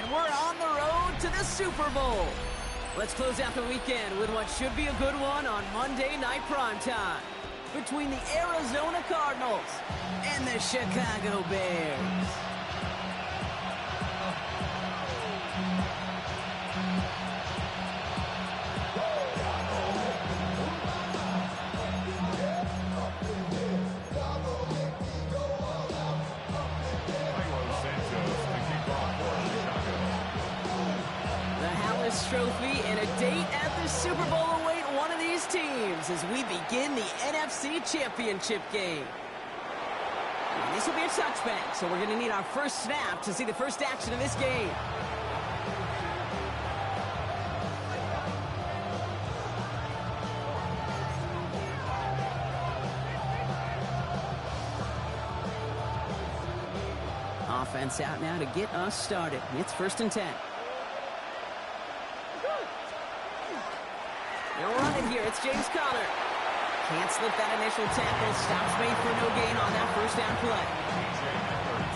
And we're on the road to the Super Bowl. Let's close out the weekend with what should be a good one on Monday Night Primetime between the Arizona Cardinals and the Chicago Bears. Trophy and a date at the Super Bowl await one of these teams as we begin the NFC Championship game. And this will be a touchback, so we're going to need our first snap to see the first action of this game. Offense out now to get us started. It's 1st and 10. They're running here. It's James Conner. Can't slip that initial tackle. Stops made for no gain on that first down play.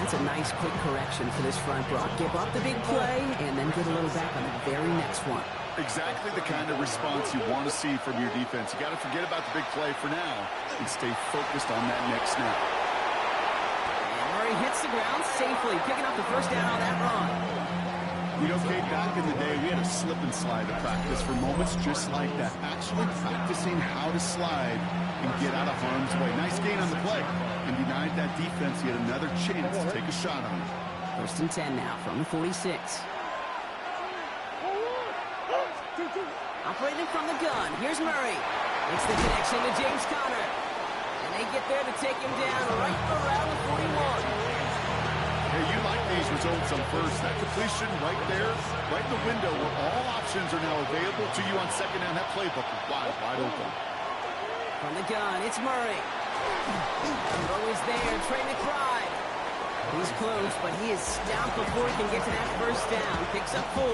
That's a nice quick correction for this front, Brock. Give up the big play and then get a little back on the very next one. Exactly the kind of response you want to see from your defense. You got to forget about the big play for now and stay focused on that next snap. And Murray hits the ground safely, picking up the first down on that run. You know, Kate, back in the day, we had a slip and slide to practice for moments just like that. Actually practicing how to slide and get out of harm's way. Nice gain on the play. And denied that defense yet another chance to take a shot on it. 1st and 10 now from the 46. Operating from the gun. Here's Murray. Makes the connection to James Conner. And they get there to take him down right around the 41. Hey, you like these results on first. That completion right there, right in the window where all options are now available to you on second down. That playbook is wide open. From the gun, it's Murray. Throw is there, Trey McBride. He's close, but he is stopped before he can get to that first down. Picks up 4.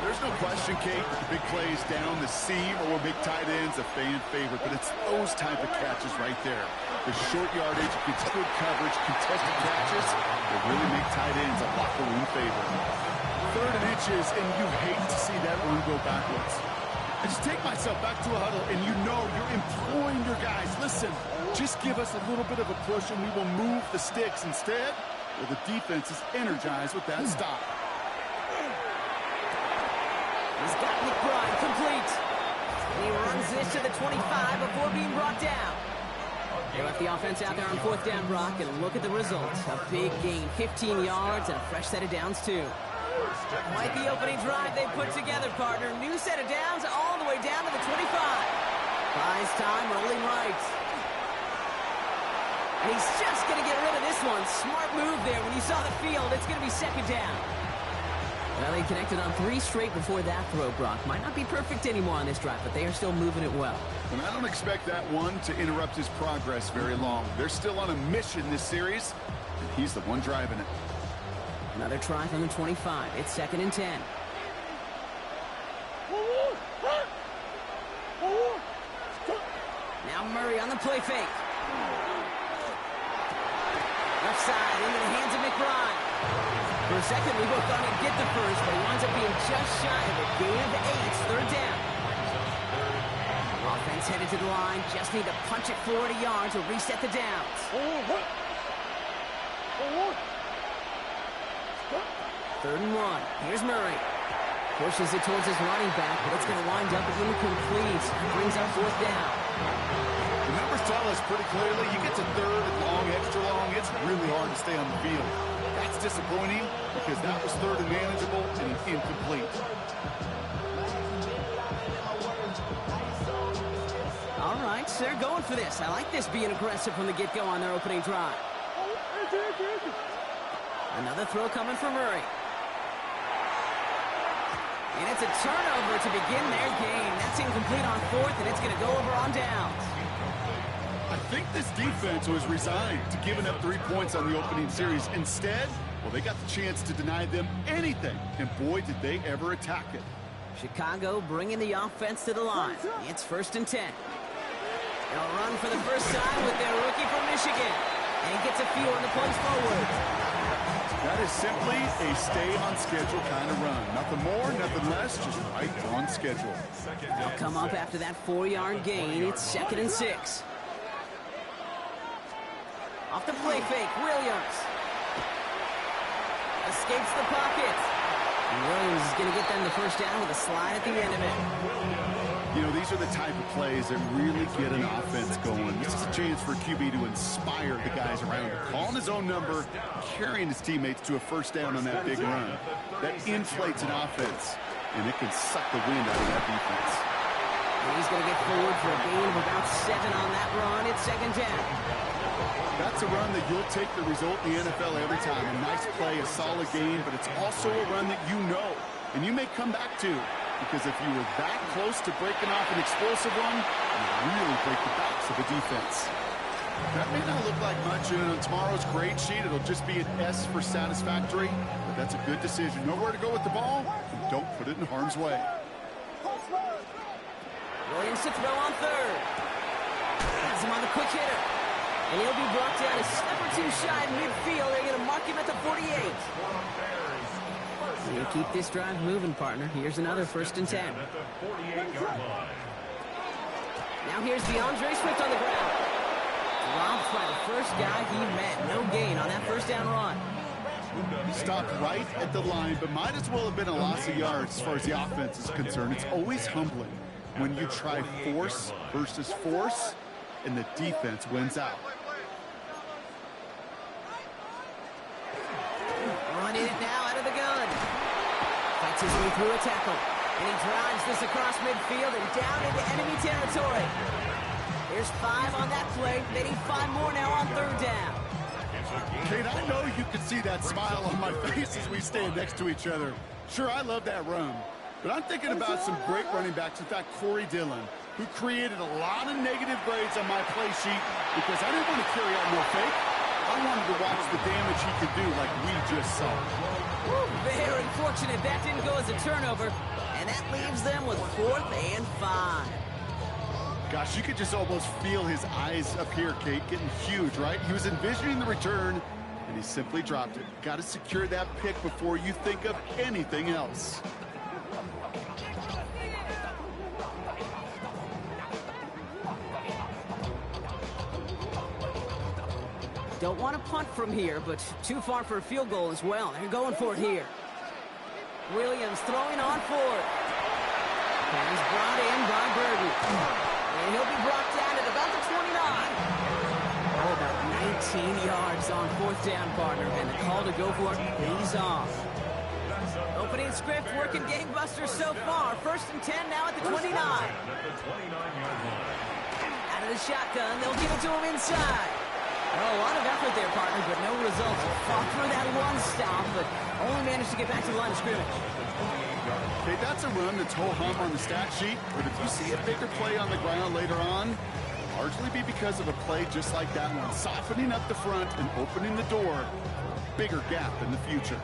There's no question, Kate, the big plays down the seam or big tight ends a fan favorite, but it's those type of catches right there. The short yardage, gets good coverage, contested catches, they really make tight ends a locker room favorite. 3rd and inches, and you hate to see that run go backwards. I just take myself back to a huddle, and you know you're imploring your guys, listen, just give us a little bit of a push, and we will move the sticks. Instead, well, the defense is energized with that stop. He's got McBride complete. And he runs this to the 25 before being brought down. They left the offense out there on 4th down, Brock, and look at the results. A big gain, 15 yards, and a fresh set of downs, too. Quite the opening drive they put together, partner. New set of downs all the way down to the 25. Buys time, rolling right. And he's just going to get rid of this one. Smart move there. When you saw the field, it's going to be 2nd down. Well, they connected on 3 straight before that throw, Brock. Might not be perfect anymore on this drive, but they are still moving it well. And I don't expect that one to interrupt his progress very long. They're still on a mission this series, and he's the one driving it. Another try from the 25. It's 2nd and 10. Now Murray on the play fake. Left side into the hands of McBride. For a second, we both thought he'd get the first, but he winds up being just shy of it. Gain of 8, 3rd down. Offense headed to the line. Just need to punch it 40 yards or reset the downs. 3rd and 1. Here's Murray. Pushes it towards his running back, but it's going to wind up incomplete. Brings up 4th down. The numbers tell us pretty clearly, you get to 3rd and long, extra long, it's really hard to stay on the field. That's disappointing because that was 3rd and manageable and incomplete. All right, so they're going for this. I like this being aggressive from the get-go on their opening drive. Another throw coming from Murray. And it's a turnover to begin their game. That's incomplete on 4th, and it's going to go over on downs. I think this defense was resigned to giving up 3 points on the opening series. Instead, well, they got the chance to deny them anything, and boy, did they ever attack it. Chicago bringing the offense to the line. It's 1st and 10. They'll run for the first time with their rookie from Michigan. And he gets a few on the punch forward. That That is simply a stay-on-schedule kind of run. Nothing more, nothing less, just right on schedule. They'll come up after that 4-yard gain. It's 2nd and 6. Off the play fake, Williams. Escapes the pocket. And Williams is going to get them the first down with a slide at the end of it. You know, these are the type of plays that really get an offense going. This is a chance for QB to inspire the guys around him. Calling his own number, carrying his teammates to a first down on that big run. That inflates an offense, and it can suck the wind out of that defense. And he's going to get forward for a gain of about 7 on that run. It's 2nd down. That's a run that you'll take the result in the NFL every time. A nice play, a solid game, but it's also a run that you know, and you may come back to. Because if you were that close to breaking off an explosive one, you really break the backs of the defense. That may not look like much on tomorrow's grade sheet. It'll just be an S for satisfactory, but that's a good decision. Know where to go with the ball, and don't put it in harm's way. Williams to throw on 3rd. Has him on the quick hitter. And he'll be brought down a step or 2 shy in midfield. They're going to mark him at the 48. You keep this drive moving, partner. Here's another 1st and 10. Now here's DeAndre Swift on the ground. Dropped by the first guy he met. No gain on that 1st down run. He stopped right at the line, but might as well have been a loss of yards as far as the offense is concerned. It's always humbling when you try force versus force, and the defense wins out. Running it now out of the gun. Fights his way through a tackle. And he drives this across midfield and down into enemy territory. There's 5 on that play. They need 5 more now on 3rd down. Kate, I know you can see that smile on my face as we stand next to each other. Sure, I love that run. But I'm thinking about some great running backs. In fact, Corey Dillon, who created a lot of negative grades on my play sheet because I didn't want to carry out no fake. I wanted to watch the damage he could do like we just saw. Very fortunate that didn't go as a turnover. And that leaves them with 4th and 5. Gosh, you could just almost feel his eyes up here, Kate, getting huge, right? He was envisioning the return, and he simply dropped it. Got to secure that pick before you think of anything else. Don't want to punt from here, but too far for a field goal as well. They're going for it here. Williams throwing on 4th. And he's brought in by Burden. And he'll be brought down at about the 29. Oh, about 19 yards on 4th down, partner. And the call to go for it pays off. Opening script working gangbusters so far. 1st and 10 now at the 29. Out of the shotgun, they'll give it to him inside. Oh, a lot of effort there, partner, but no results. Fought through that one stop, but only managed to get back to the line of scrimmage. Okay, that's a run that's ho-hum on the stat sheet, but if you see a bigger play on the ground later on, largely be because of a play just like that one, softening up the front and opening the door for a bigger gap in the future.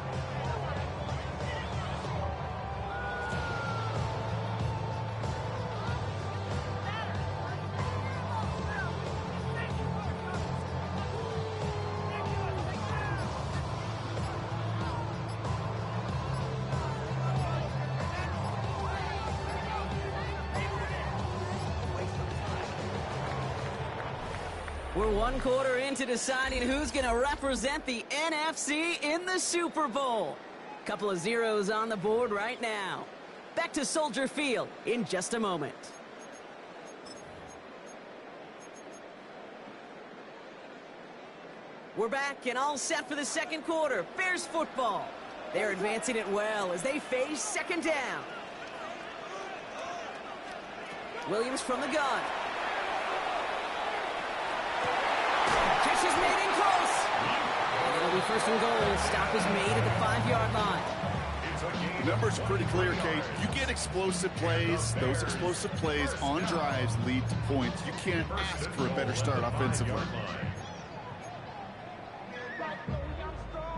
We're 1 quarter into deciding who's going to represent the NFC in the Super Bowl. Couple of zeros on the board right now. Back to Soldier Field in just a moment. We're back and all set for the 2nd quarter. Bears football. They're advancing it well as they face 2nd down. Williams from the gun. Catch is made in close. And it'll be 1st and goal. Stop is made at the 5-yard line. The numbers are pretty clear, Kate. You get explosive plays. Those explosive plays on drives lead to points. You can't ask for a better start offensively.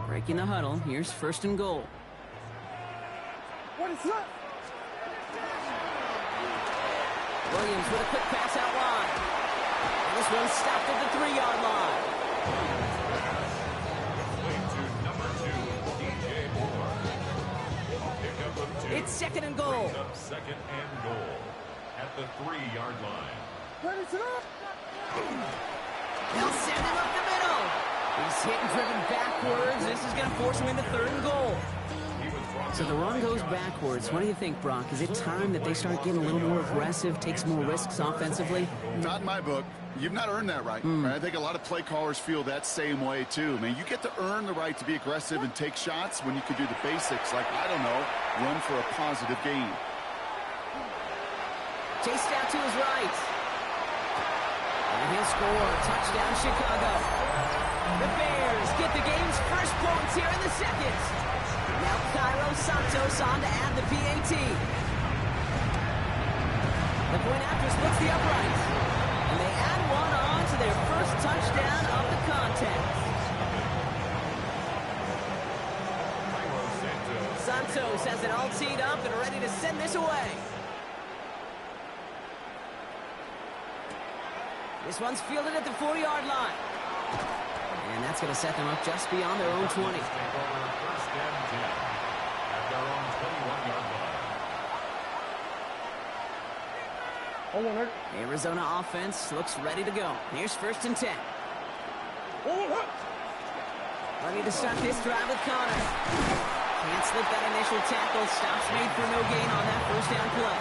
Breaking the huddle. Here's 1st and goal. Williams with a quick pass out wide. And this one's stopped at the 3-yard line. It's second and goal. Second and goal at the 3-yard line. They'll send him up the middle. He's hit and driven backwards. This is going to force him into third and goal. So the run goes backwards. What do you think, Brock? Is it time that they start getting a little more aggressive, take some more risks offensively? Not in my book. You've not earned that right. I think a lot of play callers feel that same way, too. I mean, you get to earn the right to be aggressive and take shots when you can do the basics, like, I don't know, run for a positive gain. Chased out to his right. And he'll score. Touchdown, Chicago. The Bears get the game's first points here in the second. Now Cairo Santos on to add the PAT. The point after splits the upright. And they add one on to their first touchdown of the contest. Santos has it all teed up and ready to send this away. This one's fielded at the 4-yard line. And that's going to set them up just beyond their own 20. Arizona offense looks ready to go. Here's first and 10. Ready to start this drive with Connor. Can't slip that initial tackle. Stops made for no gain on that first down play.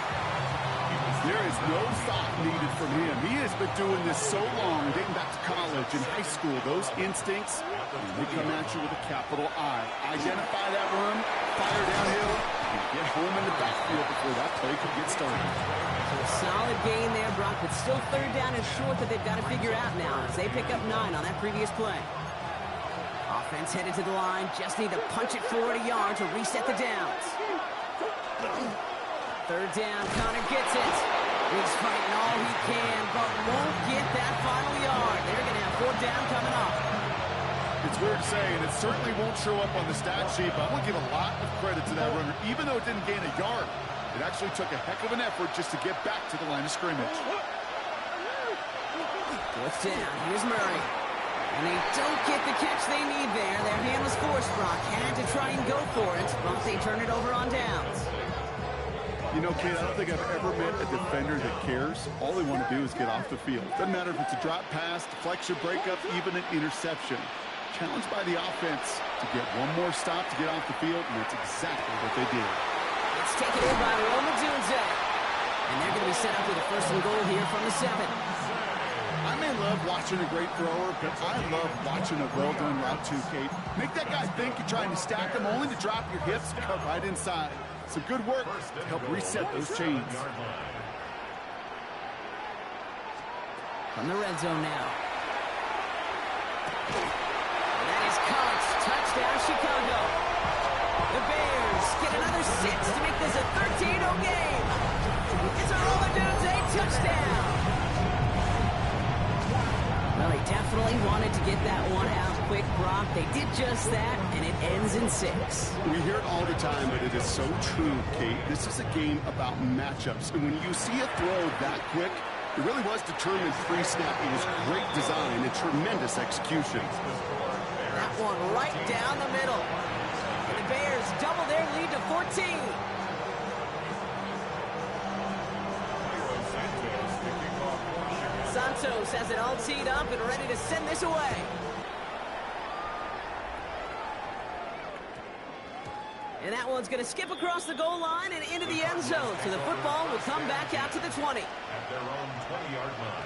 There is no thought needed from him. He has been doing this so long, dating back to college and high school. Those instincts, they come at you with a capital I. Identify that run, fire downhill, and get home in the backfield before that play could get started. So a solid gain there, Brock, but still third down and short that they've got to figure out now as they pick up 9 on that previous play. Offense headed to the line. Just need to punch it forward a yard to reset the downs. Third down, Connor gets it. He's fighting all he can, but won't get that final yard. They're going to have fourth down coming up. It's weird to say, and it certainly won't show up on the stat sheet, but I want to give a lot of credit to that runner. Even though it didn't gain a yard, it actually took a heck of an effort just to get back to the line of scrimmage. Fourth down, here's Murray. And they don't get the catch they need there. Their hand was forced, Brock. Had to try and go for it, but they turn it over on downs. You know, Kate, I don't think I've ever met a defender that cares. All they want to do is get off the field. Doesn't matter if it's a drop pass, deflection, breakup, even an interception. Challenged by the offense to get one more stop to get off the field, and that's exactly what they did. It's taken in by Roma Dunze. And they're going to be set up with a first and goal here from the 7. I may love watching a great thrower, but I love watching a well-done route too, Kate. Make that guy think you're trying to stack him, only to drop your hips and cut right inside. Some good work to help reset those chains. From the red zone now. And that is caught. Touchdown, Chicago. The Bears get another 6 to make this a 13-0 game. It's a Roma Dunze touchdown. Well, they definitely wanted to get that one out quick, Brock. They did just that, and it ends in 6. We hear it all the time, but it is so true, Kate. This is a game about matchups. And when you see a throw that quick, it really was determined pre-snap. It was great design and tremendous execution. That one right down the middle. And the Bears double their lead to 14. Santos has it all teed up and ready to send this away. And that one's going to skip across the goal line and into the end zone. So the football will come back out to the 20. At their own 20-yard line.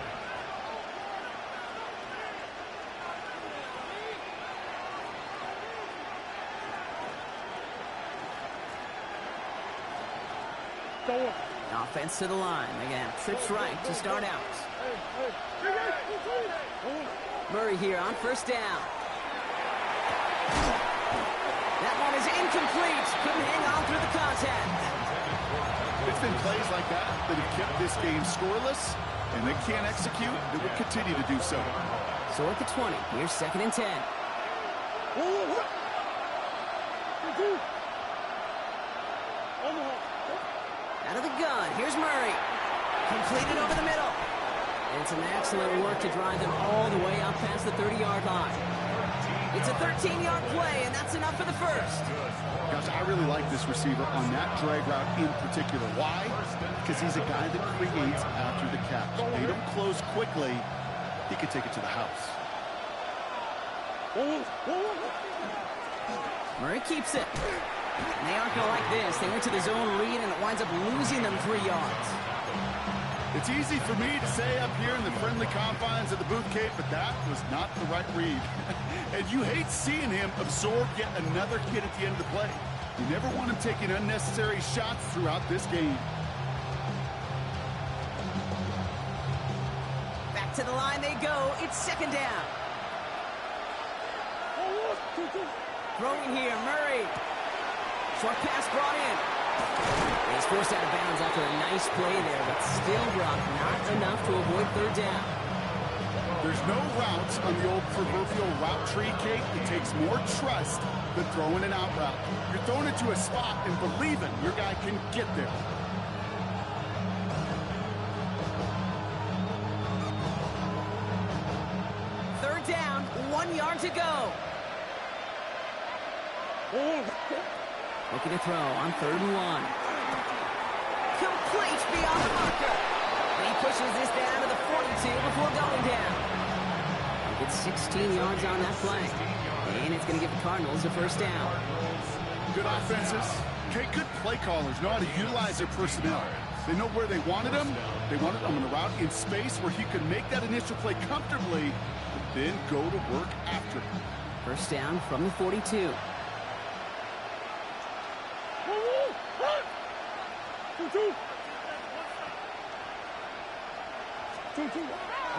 Offense to the line. Again, trips right to start out. Murray here on first down. That one is incomplete. Couldn't hang on through the contact. It's been plays like that that have kept this game scoreless, and they can't execute. They will continue to do so. So at the 20, here's second and 10. Out of the gun, here's Murray. Completed over the middle. And some excellent work to drive them all the way out past the 30-yard line. It's a 13-yard play, and that's enough for the first. Gosh, I really like this receiver on that drag route in particular. Why? Because he's a guy that creates after the catch. They don't close quickly. He could take it to the house. Murray keeps it. And they aren't going to like this. They went to the zone read, and it winds up losing them 3 yards. It's easy for me to say up here in the friendly confines of the booth cave, but that was not the right read. And you hate seeing him absorb yet another hit at the end of the play. You never want him taking unnecessary shots throughout this game. Back to the line they go. It's second down. Throwing here, Murray. Short pass brought in. He's forced out of bounds after a nice play there, but still, Brock, not enough to avoid third down. There's no routes on the old proverbial route tree, Kate. It takes more trust than throwing an out route. You're throwing it to a spot and believing your guy can get there. Third down, 1 yard to go. Looking to throw on 3rd and 1. Complete beyond the marker. And he pushes this down to the 42 before going down. He gets 16 yards on that play. And it's going to give the Cardinals a first down. Good offenses. Okay, good play callers know how to utilize their personnel. They know where they wanted them. They wanted them on a route in space where he could make that initial play comfortably, and then go to work after it. First down from the 42.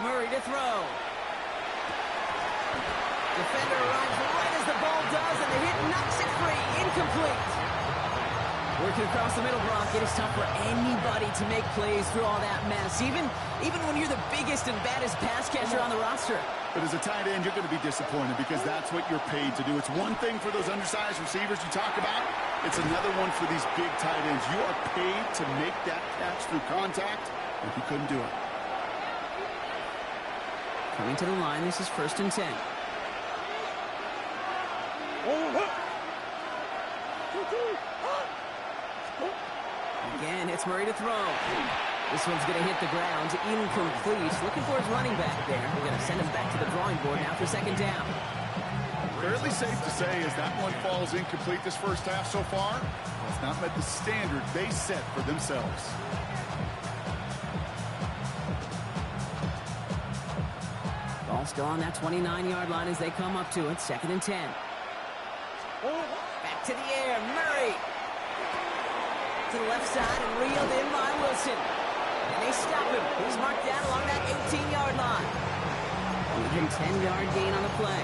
Murray to throw. Defender arrives right as the ball does, and the hit knocks it free. Incomplete. Working across the middle, Brock, it is tough for anybody to make plays through all that mess, even when you're the biggest and baddest pass catcher on the roster. But as a tight end, you're going to be disappointed because that's what you're paid to do. It's one thing for those undersized receivers you talk about. It's another one for these big tight ends. You are paid to make that catch through contact, and he couldn't do it. Coming to the line, this is 1st and 10. Again, it's Murray to throw. This one's going to hit the ground. Incomplete. Looking for his running back there. We're going to send him back to the drawing board now for 2nd down. Fairly safe to say as that one falls incomplete this first half so far, it's not met the standard they set for themselves. Ball still on that 29-yard line as they come up to it. 2nd and 10. Back to the air. Murray. To the left side and reeled in by Wilson. And they stop him. He's marked down along that 18-yard line. Even 10-yard gain on the play.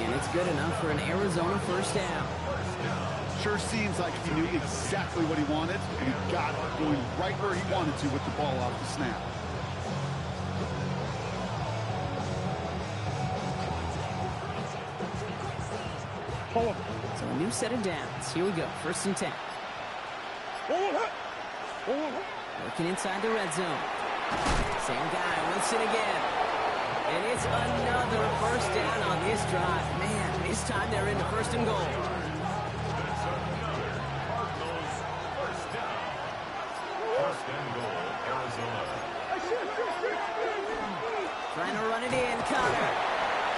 And it's good enough for an Arizona first down. Sure seems like he knew exactly what he wanted, and he got it going right where he wanted to with the ball off the snap. So a new set of downs. Here we go. 1st and 10. Working inside the red zone. Same guy, Wilson again. And it's another first down on this drive. Man, this time they're into 1st and goal. First and goal, Arizona. Trying to run it in, Connor.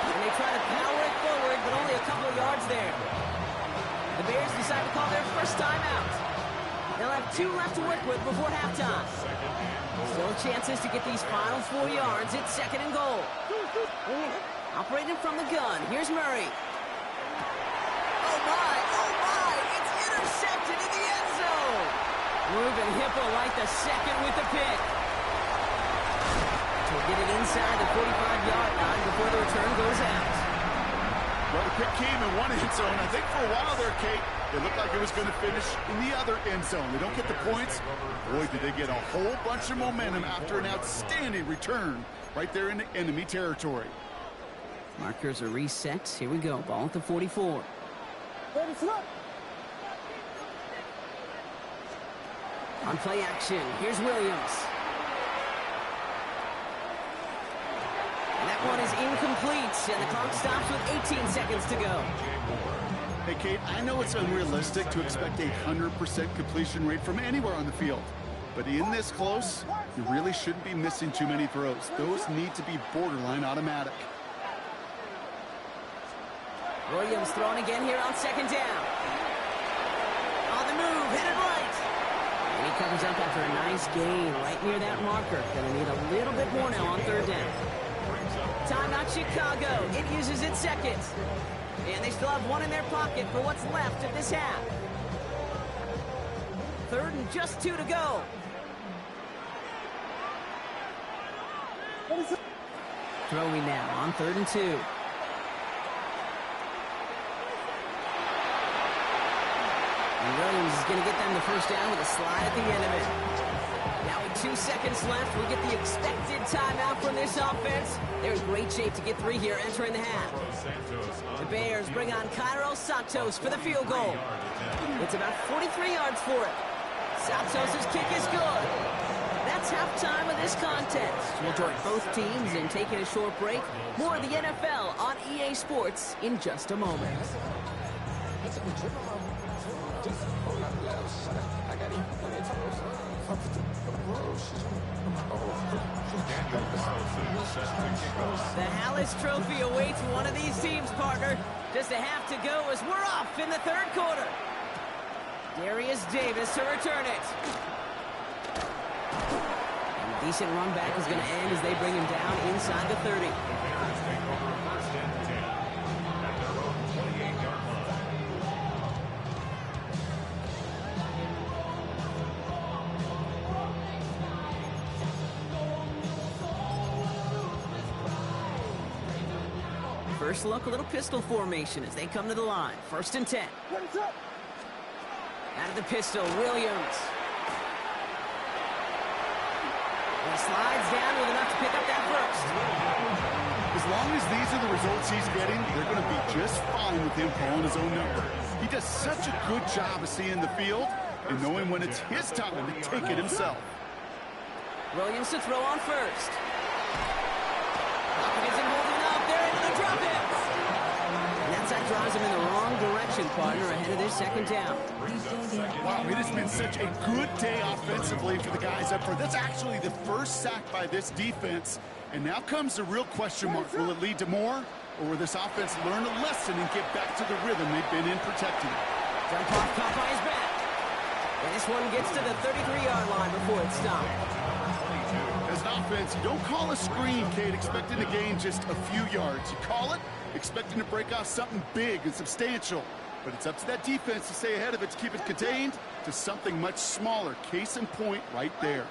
And they try to power it forward, but only a couple of yards there. The Bears decide to call their first timeout. They'll have 2 left to work with before halftime. Still chances to get these final 4 yards. It's 2nd and goal. Operating from the gun. Here's Murray. Oh my, it's intercepted in the end zone. Ruben Hippolyte the second with the pick. We'll get it inside the 45-yard line before the return goes out. Well, the pick came in one end zone. I think for a while there, Kate, it looked like it was going to finish in the other end zone. They don't get the points. Boy, did they get a whole bunch of momentum after an outstanding return right there in the enemy territory. Markers are reset. Here we go. Ball at the 44. On play action, here's Williams. And that one is incomplete, and the clock stops with 18 seconds to go. Hey, Kate, I know it's unrealistic to expect a 100% completion rate from anywhere on the field. But in this close, you really shouldn't be missing too many throws. Those need to be borderline automatic. Williams throwing again here on second down. On the move, hit it right. And he comes up after a nice gain right near that marker. Gonna need a little bit more now on third down. Timeout Chicago. It uses its second. And they still have one in their pocket for what's left of this half. Third and just 2 to go. Throwing now on 3rd and 2. And Williams is going to get them the first down with a slide at the end of it. Now with 2 seconds left, we'll get the expected timeout from this offense. They're in great shape to get 3 here entering the half. The Bears bring on Cairo Santos for the field goal. It's about 43 yards for it. Santos' kick is good. That's halftime of this contest. We'll join both teams in taking a short break. More of the NFL on EA Sports in just a moment. The Hallis Trophy awaits one of these teams, partner. Just a half to go as we're off in the 3rd quarter. Darius Davis to return it. And a decent run back is going to end as they bring him down inside the 30. First look, a little pistol formation as they come to the line. 1st and 10. Out of the pistol, Williams. And he slides down with enough to pick up that first. As long as these are the results he's getting, they're going to be just fine with him calling his own number. He does such a good job of seeing the field and knowing when it's his time to take it himself. Williams to throw on 1st. Hopkins isn't holding up. They're into the drop-in. And that side drives him in the wrong direction, partner, ahead of their 2nd down. Wow, it has been such a good day offensively for the guys up front. That's actually the first sack by this defense. And now comes the real question mark. Will it lead to more? Or will this offense learn a lesson and get back to the rhythm they've been in protecting? Jump off, caught by his back. And this one gets to the 33-yard line before it's stopped. As an offense, you don't call a screen, Kate, expecting to gain just a few yards. You call it expecting to break off something big and substantial. But it's up to that defense to stay ahead of it, to keep it contained to something much smaller. Case in point right there.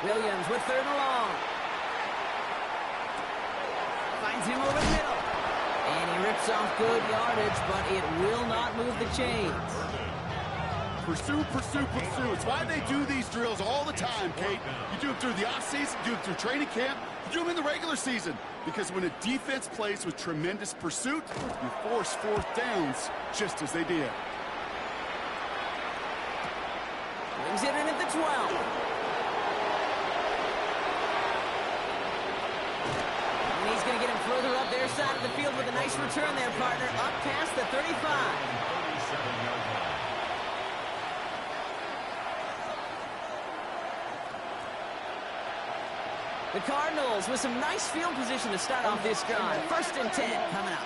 Williams with 3rd and long. Finds him over the middle. And he rips off good yardage, but it will not move the chains. Pursue, pursue, pursue. It's why they do these drills all the time, Kate. You do them through the offseason, you do them through training camp, you do them in the regular season. Because when a defense plays with tremendous pursuit, you force 4th downs just as they did. Brings it in at the 12. And he's going to get him further up their side of the field with a nice return there, partner. Up past the 35. The Cardinals with some nice field position to start off this drive. 1st and 10 coming up.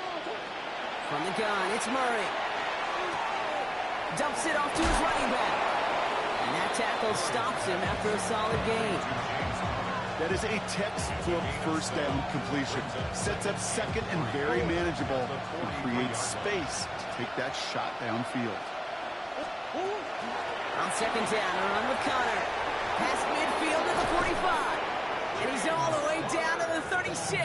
From the gun, it's Murray. Dumps it off to his running back. And that tackle stops him after a solid gain. That is a textbook 1st down completion. Sets up 2nd and very manageable and creates space to take that shot downfield. On 2nd down, a run with Connor. Past midfield to the 45. And he's all the way down to the 36.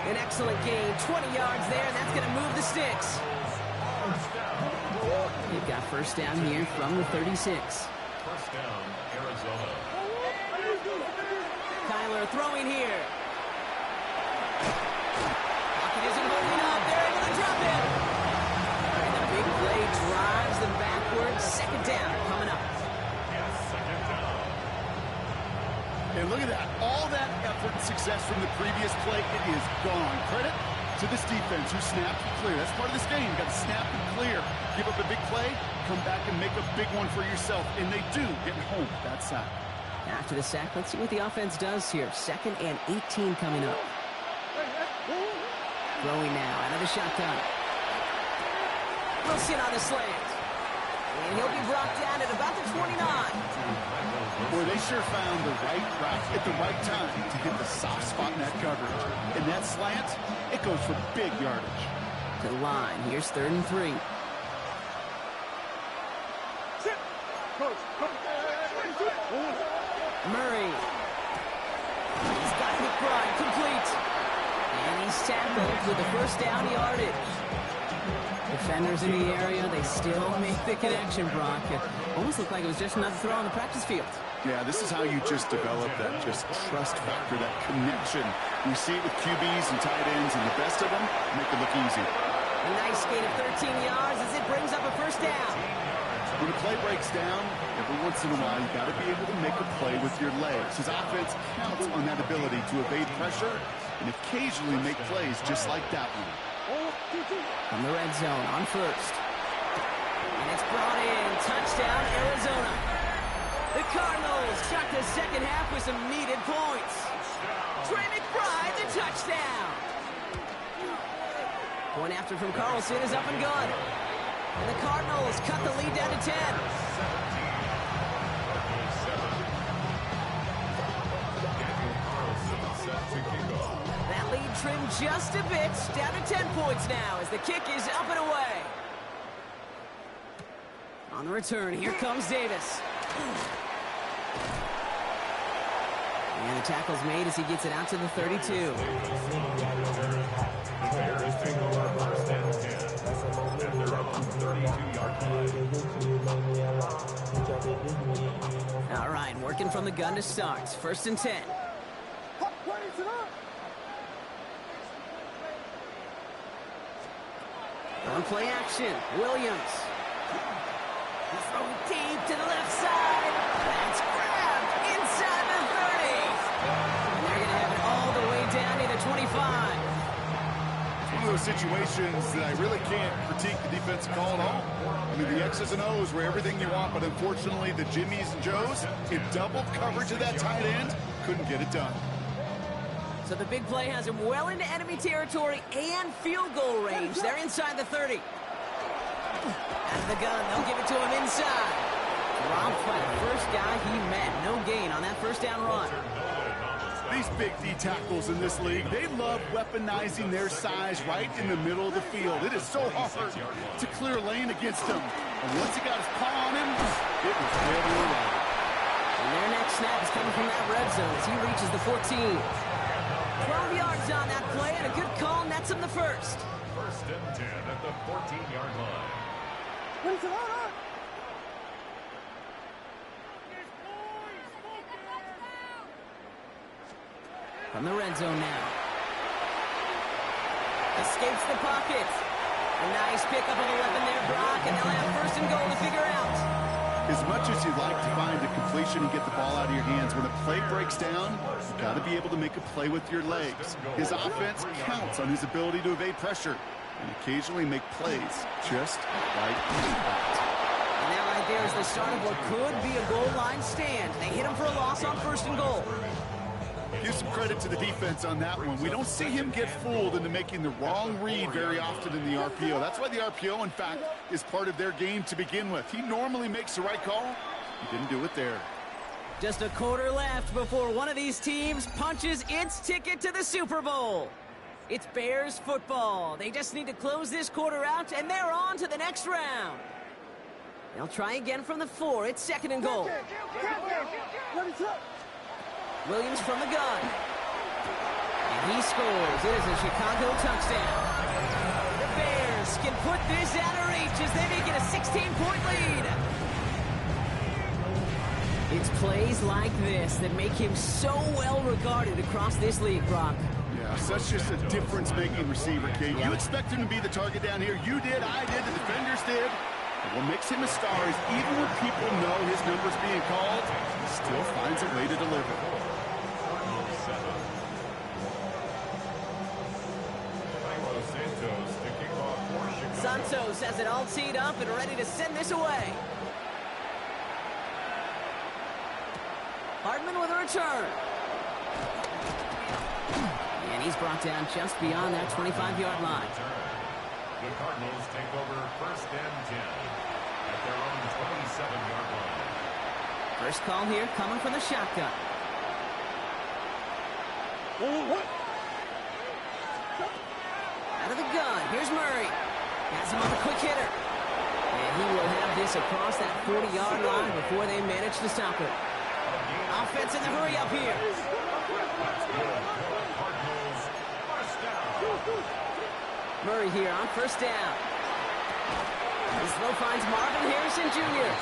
An excellent gain, 20 yards there, and that's going to move the sticks. They've got 1st down here from the 36. 1st down, Arizona. Kyler throwing here. Pocket isn't holding up. They're into the drop-in. And the big play drives them backwards. 2nd down coming up. And look at that. All that effort and success from the previous play, it is gone. Credit to this defense who snapped and clear. That's part of this game. You got to snap and clear. Give up a big play, come back and make a big one for yourself. And they do get home that sack. After the sack, let's see what the offense does here. 2nd and 18 coming up. Throwing now out of the shotgun. Wilson on the slant. And he'll be brought down at about the 29. Boy, they sure found the right route at the right time to hit the soft spot in that coverage. And that slant, it goes for big yardage. To the line. Here's 3rd and 3. Murray. He's got McBride complete. And he's tackled with the first down yardage. Defenders in the area, they still make the connection, Brock. It almost looked like it was just another throw on the practice field. Yeah, this is how you just develop that just trust factor, that connection. You see it with QBs and tight ends, and the best of them make it look easy. A nice gain of 13 yards as it brings up a first down. When a play breaks down, every once in a while, you got to be able to make a play with your legs. His offense counts on that ability to evade pressure and occasionally make plays just like that one. From the red zone on 1st. And it's brought in. Touchdown, Arizona. The Cardinals shot the second half with some needed points. Trey McBride, the touchdown. Point after from Carlson is up and good. And the Cardinals cut the lead down to 10. That lead trimmed just a bit, down to 10 points now as the kick is up and away. On the return, here comes Davis. And the tackle's made as he gets it out to the 32. All right, working from the gun to start. 1st and 10. On play action, Williams. He's throwing deep to the left side. That's grabbed inside the 30. And they're going to have it all the way down to the 25. It's one of those situations that I really can't critique the defensive call at all. I mean, the X's and O's were everything you want, but unfortunately the Jimmies and Joes in double coverage of that tight end couldn't get it done. So the big play has him well into enemy territory and field goal range. They're inside the 30. Out of the gun, they'll give it to him inside. Dropped by the first guy he met. No gain on that first down run. These big D tackles in this league, they love weaponizing their size right in the middle of the field. It is so hard to clear a lane against them. And once he got his paw on him, it was really right. And their next snap is coming from that red zone as he reaches the 14. 12 yards on that play, and a good call nets him the first. 1st and 10 at the 14-yard line. From the red zone now. Escapes the pocket. A nice pickup of 11 there, Brock, and they'll have 1st and goal to figure out. As much as you'd like to find a completion and get the ball out of your hands, when a play breaks down, you've got to be able to make a play with your legs. His offense counts on his ability to evade pressure and occasionally make plays just like that. And that right there is the start of what could be a goal line stand. They hit him for a loss on 1st and goal. Give some credit to the defense on that one. We don't see him get fooled into making the wrong read very often in the RPO. That's why the RPO, in fact, is part of their game to begin with. He normally makes the right call. He didn't do it there. Just a quarter left before one of these teams punches its ticket to the Super Bowl. It's Bears football. They just need to close this quarter out, and they're on to the next round. They'll try again from the 4. It's 2nd and goal. Williams from the gun. And he scores. It is a Chicago touchdown. The Bears can put this out of reach as they make it a 16-point lead. It's plays like this that make him so well regarded across this league, Brock. Yeah, such just a difference-making receiver, Kate. Yeah. You expect him to be the target down here. You did, I did, the defenders did. But what makes him a star is even when people know his number's being called, he still finds a way to deliver. Santos has it all teed up and ready to send this away. Hartman with a return. And he's brought down just beyond that 25-yard line. The Cardinals take over 1st and 10 at their own 27-yard line. First call here coming from the shotgun. Out of the gun, here's Murray. Has him on the quick hitter. And he will have this across that 40-yard line before they manage to stop it. Offense in the hurry up here. Cardinals, first down. Murray here on first down. This throw finds Marvin Harrison Jr.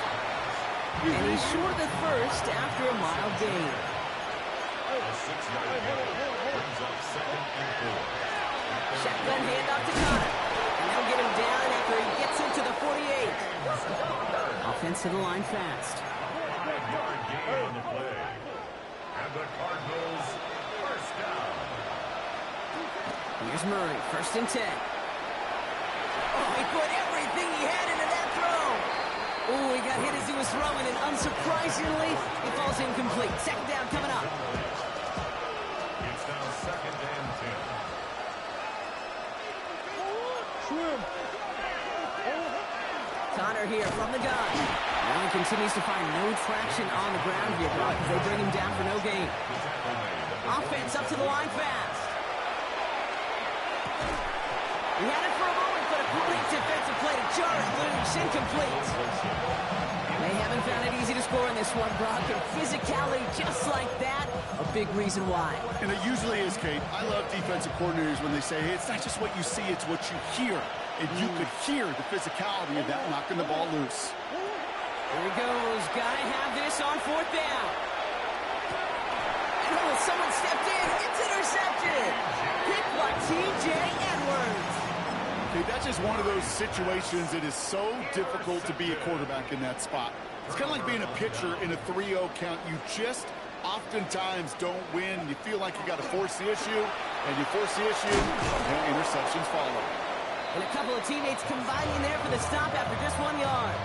And he's short of the first after a mild gain. A 6-yard gain brings up 2nd and 4. Shotgun handoff to Connor. And they'll get him down after he gets into the 48. Offense to the line fast. 5-yard gain on the play. And the Cardinals, first down. Here's Murray, 1st and 10. Oh, he put everything he had into that throw. Oh, he got hit as he was throwing, and unsurprisingly, he falls incomplete. 2nd down coming up. It's now 2nd and 10. Connor here from the gun. Allen continues to find no traction on the ground here, Brock, as they bring him down for no gain. Offense up to the line fast. He had it for a moment, but a great defensive play to jar it loose, incomplete. They haven't found it easy to score in this one, Brock, and physicality just like that, a big reason why. And it usually is, Kate. I love defensive coordinators when they say, hey, it's not just what you see, it's what you hear. And you could hear the physicality of that knocking the ball loose. Here he goes. Gotta have this on 4th down. And oh, someone stepped in. It's intercepted. Picked by T.J. Edwards. Okay, that's just one of those situations that is so difficult to be a quarterback in that spot. It's kind of like being a pitcher in a 3-0 count. You just oftentimes don't win. You feel like you got to force the issue, and you force the issue, and interceptions follow. And a couple of teammates combining there for the stop after just 1 yard.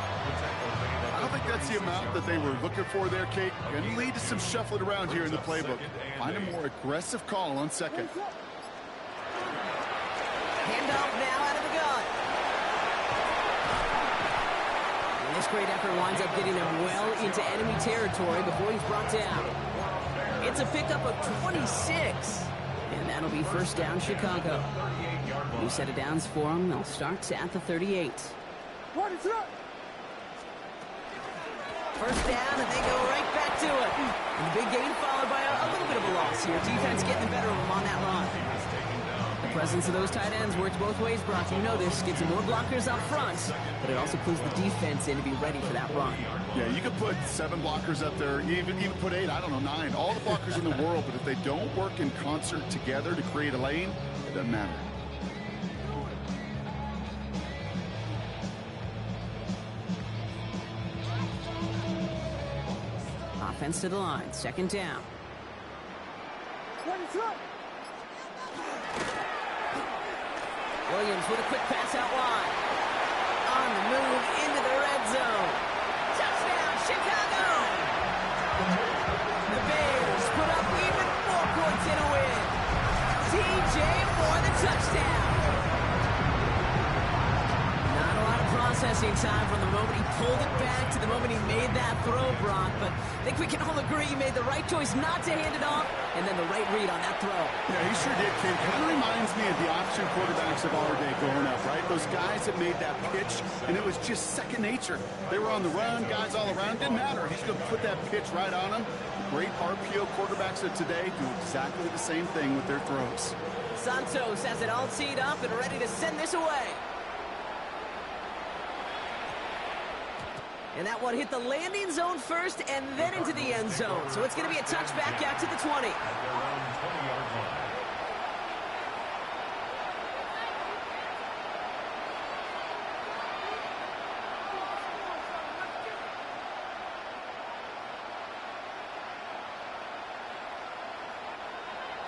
I don't think that's the amount that they were looking for there, Kate. Going to lead to some shuffling around here in the playbook. Find a more aggressive call on 2nd. Handoff now out of the gun. And this great effort winds up getting him well into enemy territory before he's brought down. It's a pickup of 26. And that'll be 1st down Chicago. New set of downs for them. They'll start at the 38. 1st down, and they go right back to it. And the big gain followed by a little bit of a loss here. Defense getting the better of them on that run. The presence of those tight ends works both ways, Brock. You know this. Gets some more blockers up front, but it also clues the defense in to be ready for that run. Yeah, you could put 7 blockers up there, even put 8, I don't know, 9. All the blockers in the world, but if they don't work in concert together to create a lane, it doesn't matter. Offense to the line, 2nd down. Williams with a quick pass out wide. On the move into the red zone. Touchdown, Chicago! The Bears put up even more points in a win. TJ for the touchdown. Not a lot of processing time from the moment he pulled it back to the moment he made that throw, Brock, but I think we can all agree he made the right choice not to hand it off, and then the right read on that throw. Yeah, he sure did, Kid. Kind of reminds me of the option quarterbacks of our day growing up, right? Those guys that made that pitch, and it was just second nature. They were on the run, guys all around. Didn't matter. He's going to put that pitch right on them. Great RPO quarterbacks of today do exactly the same thing with their throws. Santos has it all teed up and ready to send this away. And that one hit the landing zone first and then into the end zone. So it's going to be a touchback out to the 20.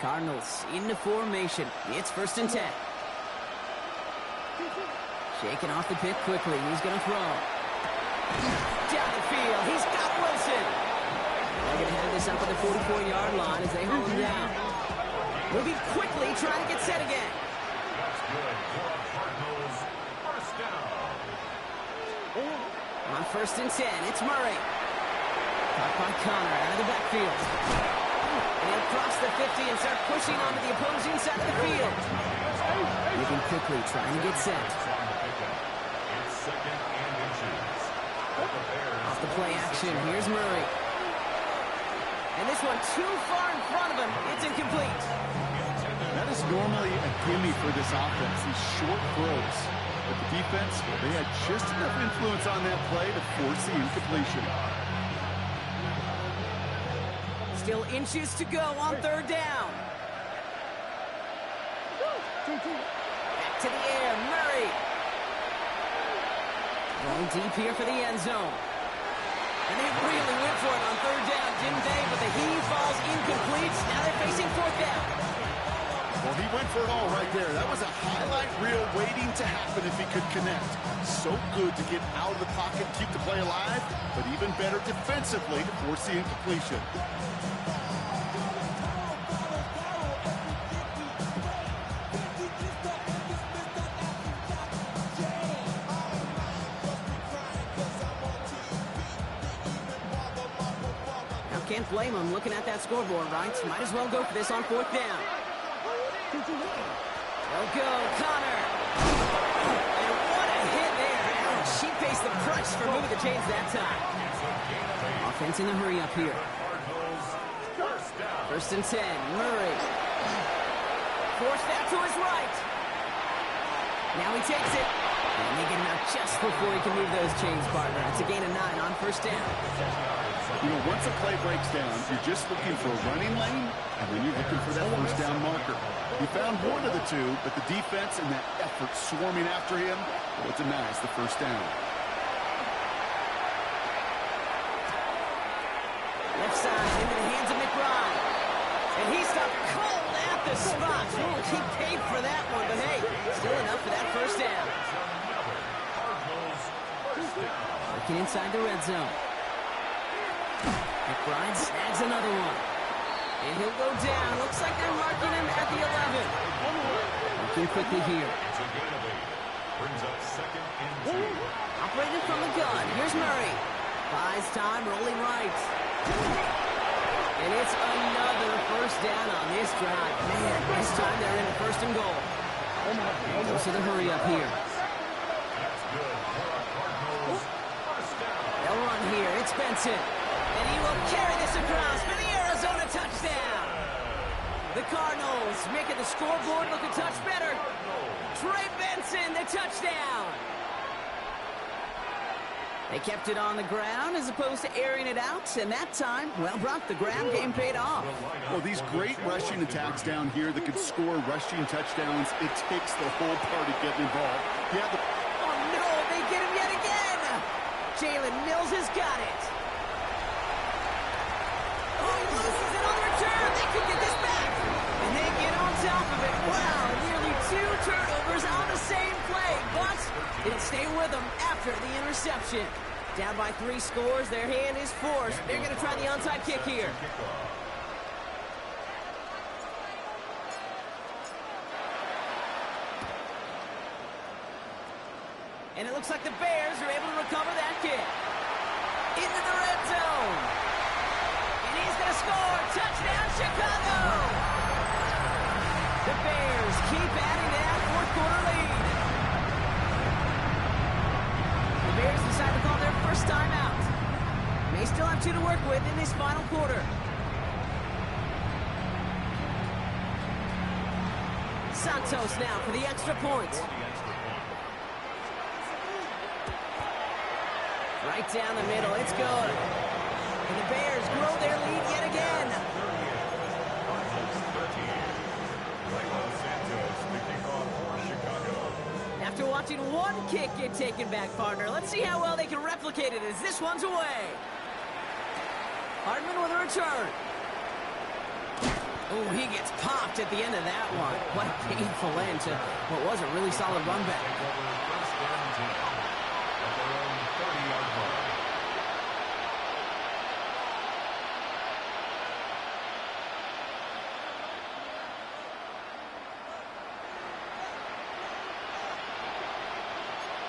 Cardinals into formation. It's 1st and 10. Shaking off the pick quickly. He's going to throw. Down the field. He's got Wilson. They're going to have this up at the 44-yard line as they hold him down. Moving quickly, trying to get set again. That's good for Cardinals. First down. On 1st and 10, it's Murray. Caught by Connor out of the backfield. And he'll cross the 50 and start pushing onto the opposing side of the field. Moving quickly, trying to get set. It's 2nd and inches. Off the play action, here's Murray. And this one too far in front of him. It's incomplete. That is normally a gimme for this offense, these short throws. But the defense, well, they had just enough influence on that play to force the incompletion. Still inches to go on 3rd down. Back to the air, Murray. Going deep here for the end zone. And they really went for it on 3rd down, didn't they? But the heave falls incomplete. Now they're facing 4th down. Well, he went for it all right there. That was a highlight reel waiting to happen if he could connect. So good to get out of the pocket, keep the play alive, but even better defensively to force the incompletion. Can't blame him looking at that scoreboard, right? Might as well go for this on 4th down. They'll go, Connor. And what a hit there. Ouch, she faced the crutch for moving the chains that time. Offense in a hurry up here. 1st and 10, Murray. Forced that to his right. Now he takes it. And they get him out just before he can move those chains, partner. It's a gain of 9 on 1st down. You know, once a play breaks down, you're just looking for a running lane, and then you're looking for that 1st down marker. He found one of the two, but the defense and that effort swarming after him, well, it denies the 1st down. Left side into the hands of McBride. And he stopped cold at the spot. He paid for that one, but hey, still enough for that 1st down. Working inside the red zone. McBride snags another one. And he'll go down. Looks like they're marking him at the 11. Working quickly here. Brings up 2nd and 2. Operating from the gun. Here's Murray. Buys time, rolling right. And it's another 1st down on this drive. Man, this time they're in a 1st and goal. Goes to the hurry up here. They'll run here. It's Benson. And he will carry this across for the Arizona touchdown. The Cardinals making the scoreboard look a touch better. Trey Benson, the touchdown. They kept it on the ground as opposed to airing it out. And that time, well, Brock, the ground game paid off. Well, these great rushing attacks down here that can score rushing touchdowns, it takes the whole party getting involved. Yeah, oh, no, they get him yet again. Jalen Mills has got it. Oh, he loses it on the return. They could get this back. And they get on top of it. Wow, nearly 2 turnovers on the same play. But it'll stay with them after the interception. Down by 3 scores. Their hand is forced. They're going to try the onside kick here. And it looks like the Bears are able to recover that kick. Into the red zone. And he's going to score. Touchdown, Chicago. The Bears keep adding to that 4th quarter lead. The Bears decide to call their 1st time out. They still have 2 to work with in this final quarter. Santos now for the extra point. Right down the middle, it's good. And the Bears grow their lead yet again. After watching one kick get taken back, partner, let's see how well they can replicate it as this one's away. Hardman with a return. Oh, he gets popped at the end of that one. What a painful end to what was a really solid run back.